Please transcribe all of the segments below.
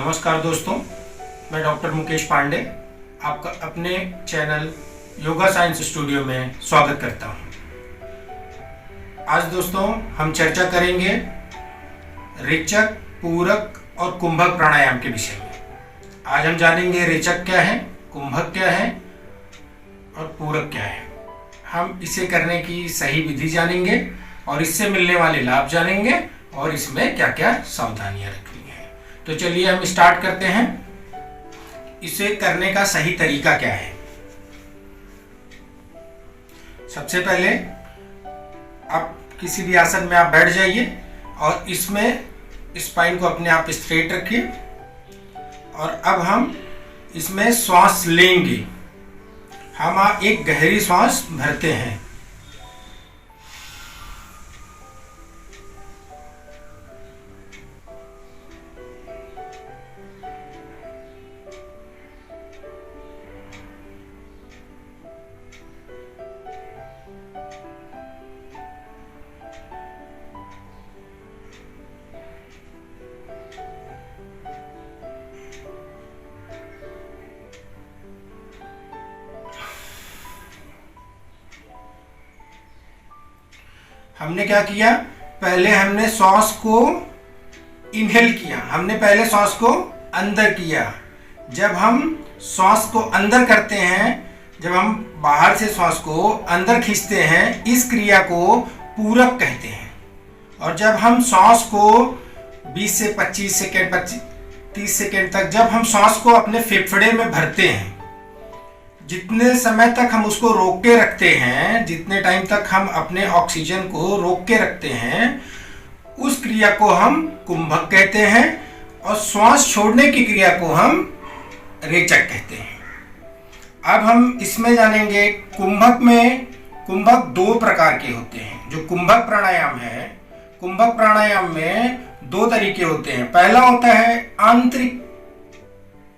नमस्कार दोस्तों, मैं डॉक्टर मुकेश पांडे आपका अपने चैनल योगा साइंस स्टूडियो में स्वागत करता हूं। आज दोस्तों हम चर्चा करेंगे रेचक, पूरक और कुंभक प्राणायाम के विषय में। आज हम जानेंगे रेचक क्या है, कुंभक क्या है और पूरक क्या है। हम इसे करने की सही विधि जानेंगे और इससे मिलने वाले लाभ जानेंगे और इसमें क्या क्या सावधानियां रखनी है। तो चलिए हम स्टार्ट करते हैं। इसे करने का सही तरीका क्या है। सबसे पहले आप किसी भी आसन में आप बैठ जाइए और इसमें स्पाइन को अपने आप स्ट्रेट रखिए और अब हम इसमें श्वास लेंगे। हम एक गहरी श्वास भरते हैं। हमने क्या किया, पहले हमने श्वास को इनहेल किया। हमने पहले श्वास को अंदर किया। जब हम श्वास को अंदर करते हैं, जब हम बाहर से श्वास को अंदर खींचते हैं, इस क्रिया को पूरक कहते हैं। और जब हम श्वास को 20 से 25 सेकेंड 30 सेकेंड तक जब हम श्वास को अपने फेफड़े में भरते हैं, जितने समय तक हम उसको रोक के रखते हैं, जितने टाइम तक हम अपने ऑक्सीजन को रोक के रखते हैं, उस क्रिया को हम कुंभक कहते हैं और श्वास छोड़ने की क्रिया को हम रेचक कहते हैं। अब हम इसमें जानेंगे कुंभक दो प्रकार के होते हैं। जो कुंभक प्राणायाम है, कुंभक प्राणायाम में दो तरीके होते हैं। पहला होता है आंतरिक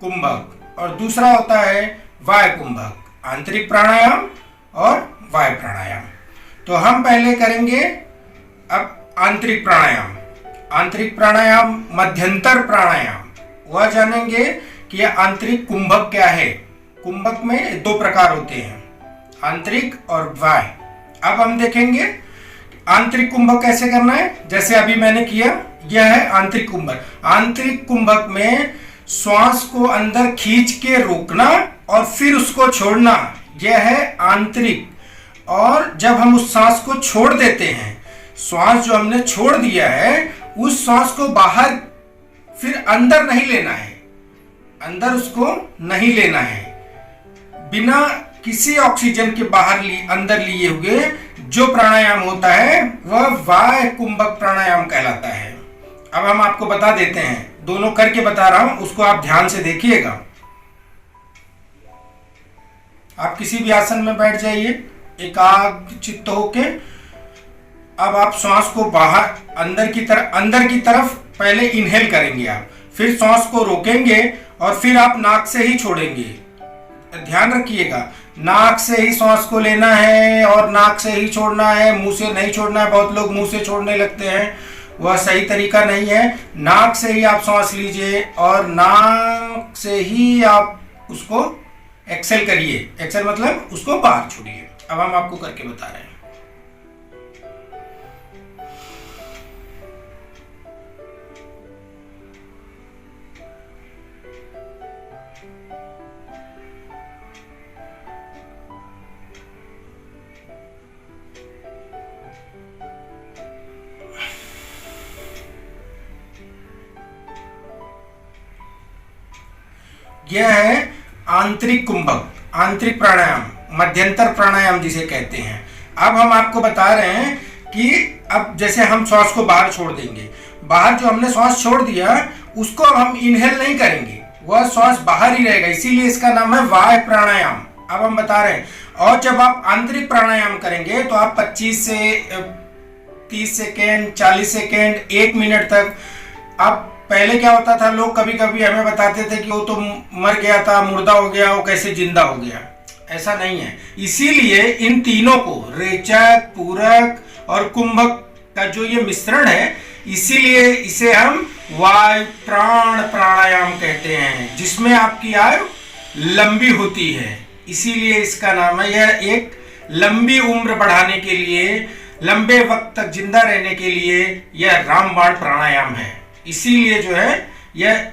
कुंभक और दूसरा होता है वाय कुंभक। आंतरिक प्राणायाम और वाय प्राणायाम। तो हम पहले करेंगे अब आंतरिक प्राणायाम। आंतरिक प्राणायाम, मध्यंतर प्राणायाम, वह जानेंगे कि यह आंतरिक कुंभक क्या है। कुंभक में दो प्रकार होते हैं, आंतरिक और वाय। अब हम देखेंगे आंतरिक कुंभक कैसे करना है। जैसे अभी मैंने किया, यह है आंतरिक कुंभक। आंतरिक कुंभक में श्वास को अंदर खींच के रोकना और फिर उसको छोड़ना, यह है आंतरिक। और जब हम उस सांस को छोड़ देते हैं, श्वास जो हमने छोड़ दिया है, उस श्वास को बाहर फिर अंदर नहीं लेना है, अंदर उसको नहीं लेना है। बिना किसी ऑक्सीजन के अंदर लिए हुए जो प्राणायाम होता है वह वाय कुंभक प्राणायाम कहलाता है। अब हम आपको बता देते हैं, दोनों करके बता रहा हूं, उसको आप ध्यान से देखिएगा। आप किसी भी आसन में बैठ जाइए एकाग्रचित्त होके। अब आप श्वास को बाहर अंदर की तरफ पहले इनहेल करेंगे आप, फिर श्वास को रोकेंगे और फिर आप नाक से ही छोड़ेंगे। ध्यान रखिएगा, नाक से ही श्वास को लेना है और नाक से ही छोड़ना है, मुंह से नहीं छोड़ना है। बहुत लोग मुंह से छोड़ने लगते हैं, वह सही तरीका नहीं है। नाक से ही आप श्वास लीजिए और नाक से ही आप उसको एक्सेल करिए। एक्सेल मतलब उसको बाहर छोड़िए। अब हम आपको करके बता रहे हैं। यह है आंतरिक कुंभक, आंतरिक प्राणायाम, मध्यंतर प्राणायाम जिसे कहते हैं। अब हम आपको बता रहे हैं कि अब जैसे हम श्वास को बाहर छोड़ देंगे, बाहर जो हमने श्वास छोड़ दिया उसको हम इनहेल नहीं करेंगे, वह श्वास बाहर ही रहेगा, इसीलिए इसका नाम है वाय प्राणायाम। अब हम बता रहे हैं। और जब आप आंतरिक प्राणायाम करेंगे तो आप 25 से 30 सेकेंड 40 सेकेंड 1 मिनट तक। अब पहले क्या होता था, लोग कभी कभी हमें बताते थे कि वो तो मर गया था, मुर्दा हो गया, वो कैसे जिंदा हो गया। ऐसा नहीं है। इसीलिए इन तीनों को, रेचक, पूरक और कुंभक का जो ये मिश्रण है, इसीलिए इसे हम वायु प्राण प्राणायाम कहते हैं, जिसमें आपकी आयु लंबी होती है, इसीलिए इसका नाम है। यह एक लंबी उम्र बढ़ाने के लिए, लंबे वक्त तक जिंदा रहने के लिए यह रामबाण प्राणायाम है। इसीलिए जो है यह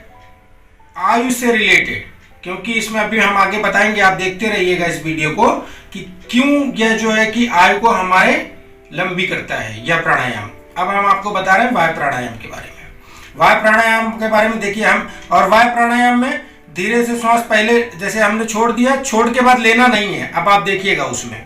आयु से रिलेटेड, क्योंकि इसमें अभी हम आगे बताएंगे, आप देखते रहिएगा इस वीडियो को कि क्यों यह जो है कि आयु को हमारे लंबी करता है यह प्राणायाम। अब हम आपको बता रहे हैं वायु प्राणायाम के बारे में। वायु प्राणायाम के बारे में देखिए हम, और वायु प्राणायाम में धीरे से श्वास पहले जैसे हमने छोड़ दिया, छोड़ के बाद लेना नहीं है। अब आप देखिएगा उसमें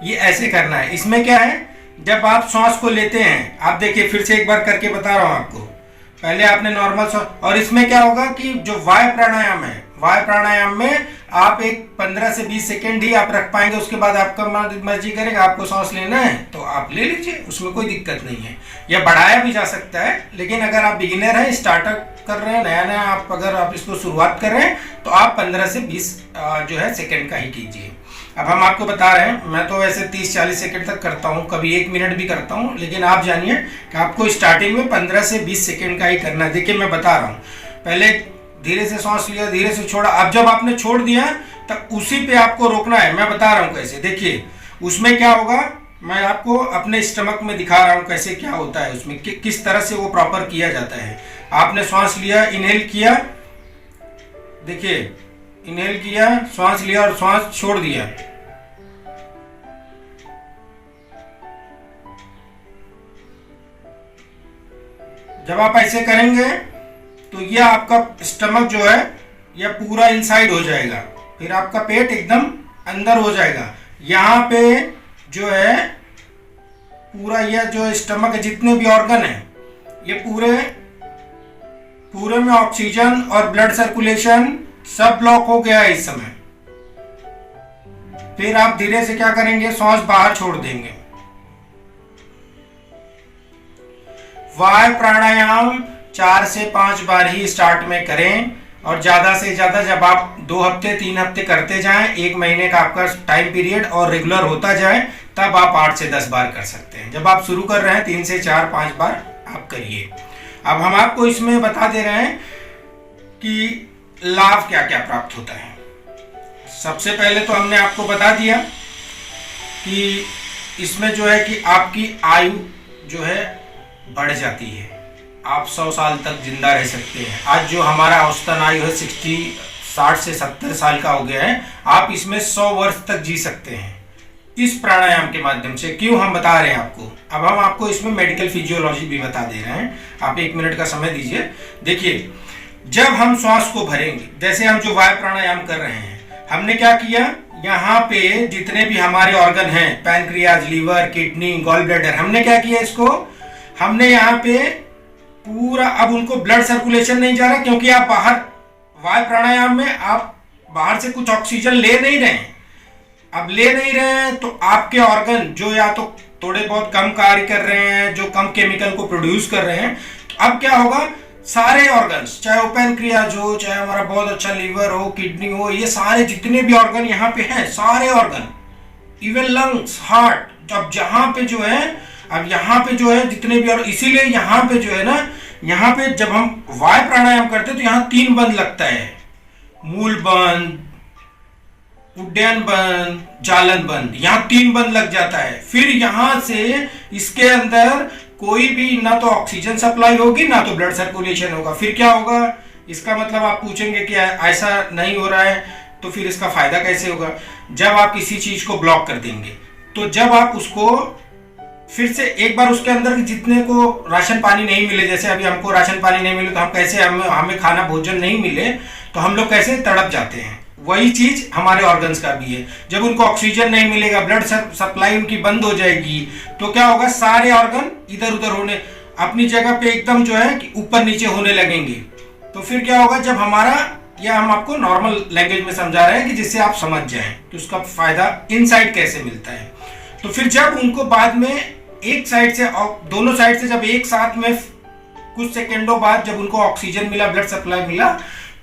ये ऐसे करना है। इसमें क्या है, जब आप सांस को लेते हैं, आप देखिए फिर से एक बार करके बता रहा हूं आपको, पहले आपने नॉर्मल सांस, और इसमें क्या होगा कि जो वायु प्राणायाम है, वायु प्राणायाम में आप एक 15 से 20 सेकेंड ही आप रख पाएंगे, उसके बाद आपका मर्जी करेगा, आपको सांस लेना है तो आप ले लीजिए, उसमें कोई दिक्कत नहीं है। यह बढ़ाया भी जा सकता है, लेकिन अगर आप बिगिनर हैं, स्टार्टअप कर रहे हैं, नया नया आप अगर आप इसको शुरुआत कर रहे हैं तो आप 15 से 20 जो है सेकेंड का ही कीजिए। अब हम आपको बता रहे हैं, मैं तो वैसे 30-40 सेकंड तक करता हूं, कभी 1 मिनट भी करता हूं, लेकिन आप जानिए कि आपको स्टार्टिंग में 15 से 20 सेकंड का ही करना है। देखिए मैं बता रहा हूं, पहले धीरे से सांस लिया, धीरे से छोड़ा, अब जब आपने छोड़ दिया तब उसी पे आपको रोकना है। मैं बता रहा हूं कैसे, देखिए उसमें क्या होगा, मैं आपको अपने स्टमक में दिखा रहा हूं कैसे क्या होता है उसमें, किस तरह से वो प्रॉपर किया जाता है। आपने सांस लिया, इनहेल किया, देखिए इनहेल किया, सांस लिया और सांस छोड़ दिया। जब आप ऐसे करेंगे तो यह आपका स्टमक जो है यह पूरा इनसाइड हो जाएगा, फिर आपका पेट एकदम अंदर हो जाएगा। यहाँ पे जो है पूरा यह जो स्टमक है, जितने भी ऑर्गन है, ये पूरे में ऑक्सीजन और ब्लड सर्कुलेशन सब ब्लॉक हो गया है इस समय। फिर आप धीरे से क्या करेंगे, सांस बाहर छोड़ देंगे। वायु प्राणायाम 4 से 5 बार ही स्टार्ट में करें, और ज्यादा से ज्यादा जब आप 2 हफ्ते 3 हफ्ते करते जाएं, 1 महीने का आपका टाइम पीरियड और रेगुलर होता जाए, तब आप 8 से 10 बार कर सकते हैं। जब आप शुरू कर रहे हैं 3 से 4-5 बार आप करिए। अब हम आपको इसमें बता दे रहे हैं कि लाभ क्या क्या प्राप्त होता है। सबसे पहले तो हमने आपको बता दिया कि इसमें जो है कि आपकी आयु जो है बढ़ जाती है, आप 100 साल तक जिंदा रह सकते हैं। आज जो हमारा औसतन आयु है 60 से 70 साल का हो गया है, आप इसमें 100 वर्ष तक जी सकते हैं इस प्राणायाम के माध्यम से। क्यों हम बता रहे हैं आपको, अब हम आपको इसमें मेडिकल फिजियोलॉजी भी बता दे रहे हैं। आप 1 मिनट का समय दीजिए। देखिए जब हम श्वास को भरेंगे, जैसे हम जो वायु प्राणायाम कर रहे हैं, हमने क्या किया, यहाँ पे जितने भी हमारे ऑर्गन हैं, pancreas, liver, kidney, gall bladder, हमने क्या किया, इसको हमने यहाँ पे पूरा, अब उनको ब्लड सर्कुलेशन नहीं जा रहा, क्योंकि आप बाहर वायु प्राणायाम में आप बाहर से कुछ ऑक्सीजन ले नहीं रहे हैं। अब ले नहीं रहे हैं तो आपके ऑर्गन जो या तो थोड़े बहुत कम कार्य कर रहे हैं, जो कम केमिकल को प्रोड्यूस कर रहे हैं, तो अब क्या होगा, सारे ऑर्गन्स, चाहे वो पैनक्रियाज हो, चाहे हमारा बहुत अच्छा लीवर हो, किडनी हो, ये सारे जितने भी ऑर्गन यहाँ पे हैं, सारे ऑर्गन, इवन लंग्स, हार्ट, अब जहाँ पे जो है, अब यहाँ पे जो है जितने भी, और इसीलिए यहाँ पे जो है ना, यहाँ पे जब हम वायु प्राणायाम करते हैं तो यहाँ 3 बंद लगता है, मूल बंद, उड्डयन बंद, जालन बंद, यहाँ 3 बंद लग जाता है। फिर यहाँ से इसके अंदर कोई भी ना तो ऑक्सीजन सप्लाई होगी, ना तो ब्लड सर्कुलेशन होगा। फिर क्या होगा, इसका मतलब आप पूछेंगे कि ऐसा नहीं हो रहा है तो फिर इसका फायदा कैसे होगा। जब आप किसी चीज को ब्लॉक कर देंगे, तो जब आप उसको फिर से एक बार उसके अंदर जितने को राशन पानी नहीं मिले, जैसे अभी हमको राशन पानी नहीं मिले तो हम कैसे, हमें खाना भोजन नहीं मिले तो हम लोग कैसे तड़प जाते हैं, वही चीज हमारे ऑर्गन्स का भी है। जब उनको ऑक्सीजन नहीं मिलेगा, ब्लड सप्लाई उनकी बंद हो जाएगी, तो क्या होगा, सारे ऑर्गन इधर उधर होने, अपनी जगह पे एकदम जो है कि ऊपर नीचे होने लगेंगे। तो फिर क्या होगा, जब हमारा, या हम आपको नॉर्मल लैंग्वेज में समझा रहे हैं कि जिससे आप समझ जाएं कि उसका फायदा इनसाइड कैसे मिलता है। तो फिर जब उनको बाद में एक साइड से और दोनों साइड से जब एक साथ में कुछ सेकेंडों बाद जब उनको ऑक्सीजन मिला, ब्लड सप्लाई मिला,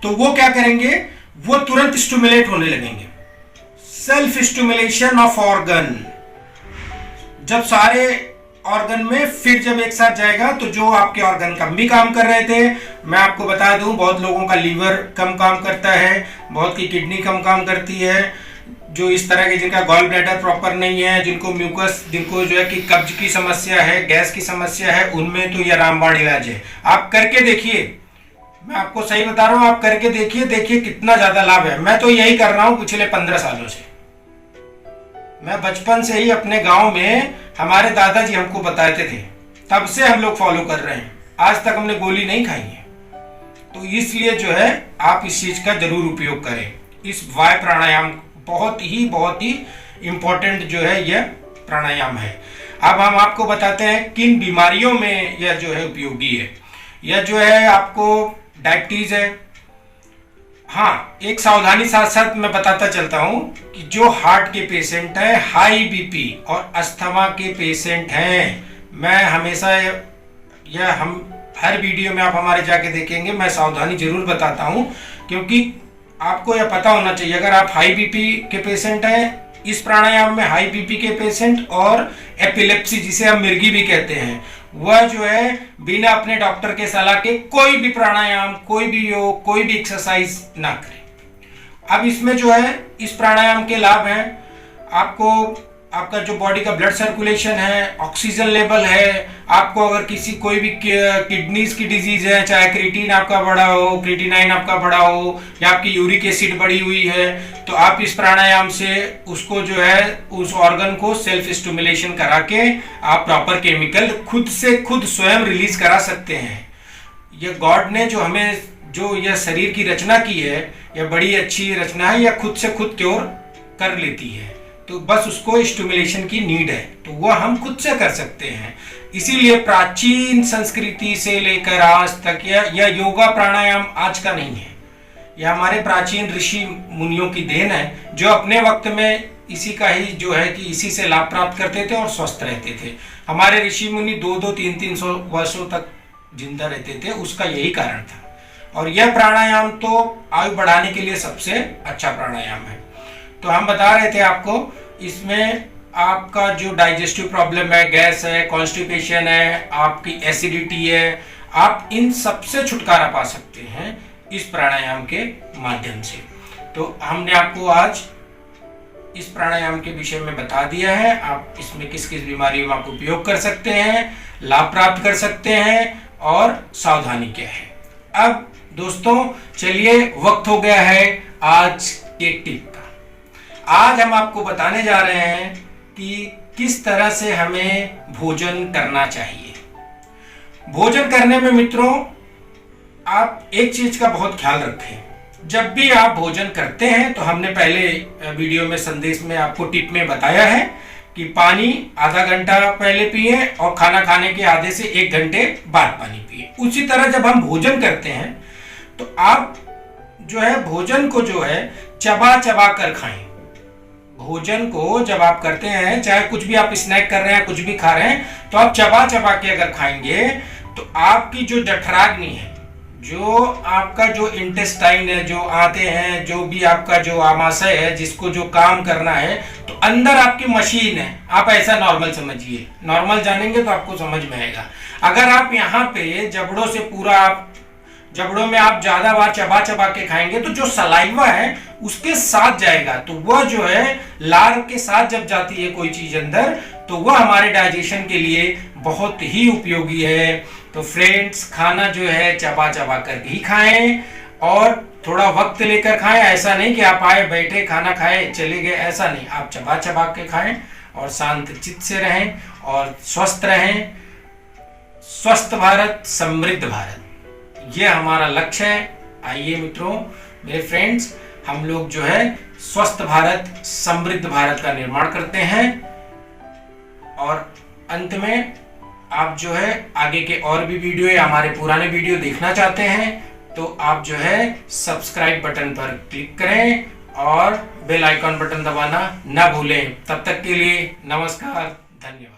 तो वो क्या करेंगे, वो तुरंत स्टिमुलेट होने लगेंगे। सेल्फ स्टिमुलेशन ऑफ ऑर्गन, जब सारे ऑर्गन में फिर जब एक साथ जाएगा तो जो आपके ऑर्गन कम भी काम कर रहे थे, मैं आपको बता दूं बहुत लोगों का लीवर कम काम करता है, बहुत की किडनी कम काम करती है, जो इस तरह के जिनका गॉल ब्लैडर प्रॉपर नहीं है, जिनको म्यूकस, जिनको जो है कि कब्ज की समस्या है, गैस की समस्या है, उनमें तो यह रामबाण इलाज है। आप करके देखिए, मैं आपको सही बता रहा हूं, आप करके देखिए, देखिए कितना ज्यादा लाभ है। मैं तो यही कर रहा हूं पिछले 15 सालों से। मैं बचपन से ही अपने गांव में हमारे दादाजी हमको बताते थे, तब से हम लोग फॉलो कर रहे हैं, आज तक हमने गोली नहीं खाई है। तो इसलिए जो है आप इस चीज का जरूर उपयोग करें। इस वायु प्राणायाम बहुत ही इंपॉर्टेंट जो है यह प्राणायाम है। अब हम आपको बताते हैं किन बीमारियों में यह जो है उपयोगी है। यह जो है आपको डायबिटीज है। हाँ, एक सावधानी साथ साथ मैं बताता चलता हूं कि जो हार्ट के पेशेंट है, हाई बीपी और अस्थमा के पेशेंट हैं, मैं हमेशा यह हम हर वीडियो में आप हमारे जाके देखेंगे, मैं सावधानी जरूर बताता हूं, क्योंकि आपको यह पता होना चाहिए। अगर आप हाई बीपी के पेशेंट हैं, इस प्राणायाम में हाई बीपी के पेशेंट और एपिलेप्सी जिसे हम मिर्गी भी कहते हैं, वह जो है बिना अपने डॉक्टर के सलाह के कोई भी प्राणायाम, कोई भी योग, कोई भी एक्सरसाइज ना करें। अब इसमें जो है इस प्राणायाम के लाभ हैं, आपको आपका जो बॉडी का ब्लड सर्कुलेशन है, ऑक्सीजन लेवल है, आपको अगर किसी कोई भी किडनीज की डिजीज है, चाहे क्रिएटिन आपका बढ़ा हो, क्रिएटिनाइन आपका बढ़ा हो, या आपकी यूरिक एसिड बढ़ी हुई है, तो आप इस प्राणायाम से उसको जो है उस ऑर्गन को सेल्फ स्टिमुलेशन करा के आप प्रॉपर केमिकल खुद से खुद स्वयं रिलीज करा सकते हैं। यह गॉड ने जो हमें जो यह शरीर की रचना की है, यह बड़ी अच्छी रचना है, यह खुद से खुद क्योर कर लेती है। तो बस उसको स्टिमुलेशन की नीड है, तो वह हम खुद से कर सकते हैं। इसीलिए प्राचीन संस्कृति से लेकर आज तक यह योगा प्राणायाम आज का नहीं है, यह हमारे प्राचीन ऋषि मुनियों की देन है, जो अपने वक्त में इसी का ही जो है कि इसी से लाभ प्राप्त करते थे और स्वस्थ रहते थे। हमारे ऋषि मुनि 2-2, 300 वर्षों तक जिंदा रहते थे, उसका यही कारण था। और यह प्राणायाम तो आयु बढ़ाने के लिए सबसे अच्छा प्राणायाम है। तो हम बता रहे थे आपको, इसमें आपका जो डाइजेस्टिव प्रॉब्लम है, गैस है, कॉन्स्टिपेशन है, आपकी एसिडिटी है, आप इन सबसे छुटकारा पा सकते हैं इस प्राणायाम के माध्यम से। तो हमने आपको आज इस प्राणायाम के विषय में बता दिया है। आप इसमें किस किस बीमारियों में आप उपयोग कर सकते हैं, लाभ प्राप्त कर सकते हैं और सावधानी क्या है। अब दोस्तों चलिए, वक्त हो गया है आज के टिप का। आज हम आपको बताने जा रहे हैं कि किस तरह से हमें भोजन करना चाहिए। भोजन करने में मित्रों आप एक चीज का बहुत ख्याल रखें। जब भी आप भोजन करते हैं, तो हमने पहले वीडियो में संदेश में आपको टिप में बताया है कि पानी आधा घंटा पहले पिए और खाना खाने के आधे से 1 घंटे बाद पानी पिए। उसी तरह जब हम भोजन करते हैं तो आप जो है भोजन को जो है चबा चबा कर खाएं। भोजन को जब आप करते हैं, चाहे कुछ भी आप स्नैक कर रहे हैं, कुछ भी खा रहे हैं, तो आप चबा चबा के अगर खाएंगे तो आपकी जो जठराग्नि है, जो आपका जो इंटेस्टाइन है, जो आते हैं, जो भी आपका जो आमाशय है, जिसको जो काम करना है, तो अंदर आपकी मशीन है। आप ऐसा नॉर्मल समझिए, नॉर्मल जानेंगे तो आपको समझ में आएगा। अगर आप यहाँ पे जबड़ों से पूरा आप जबड़ों में आप ज्यादा बार चबा चबा के खाएंगे तो जो सलाइवा है उसके साथ जाएगा, तो वह जो है लार के साथ जब जाती है कोई चीज अंदर, तो वह हमारे डाइजेशन के लिए बहुत ही उपयोगी है। तो फ्रेंड्स, खाना जो है चबा चबा कर ही खाएं और थोड़ा वक्त लेकर खाएं। ऐसा नहीं कि आप आए, बैठे, खाना खाए, चले गए, ऐसा नहीं। आप चबा चबा के खाएं और शांत चित्त से रहें और स्वस्थ रहें। स्वस्थ भारत, समृद्ध भारत, ये हमारा लक्ष्य है। आइए मित्रों, मेरे फ्रेंड्स, हम लोग जो है स्वस्थ भारत, समृद्ध भारत का निर्माण करते हैं। और अंत में आप जो है आगे के और भी वीडियो या हमारे पुराने वीडियो देखना चाहते हैं तो आप जो है सब्सक्राइब बटन पर क्लिक करें और बेल आइकॉन बटन दबाना ना भूलें। तब तक के लिए नमस्कार, धन्यवाद।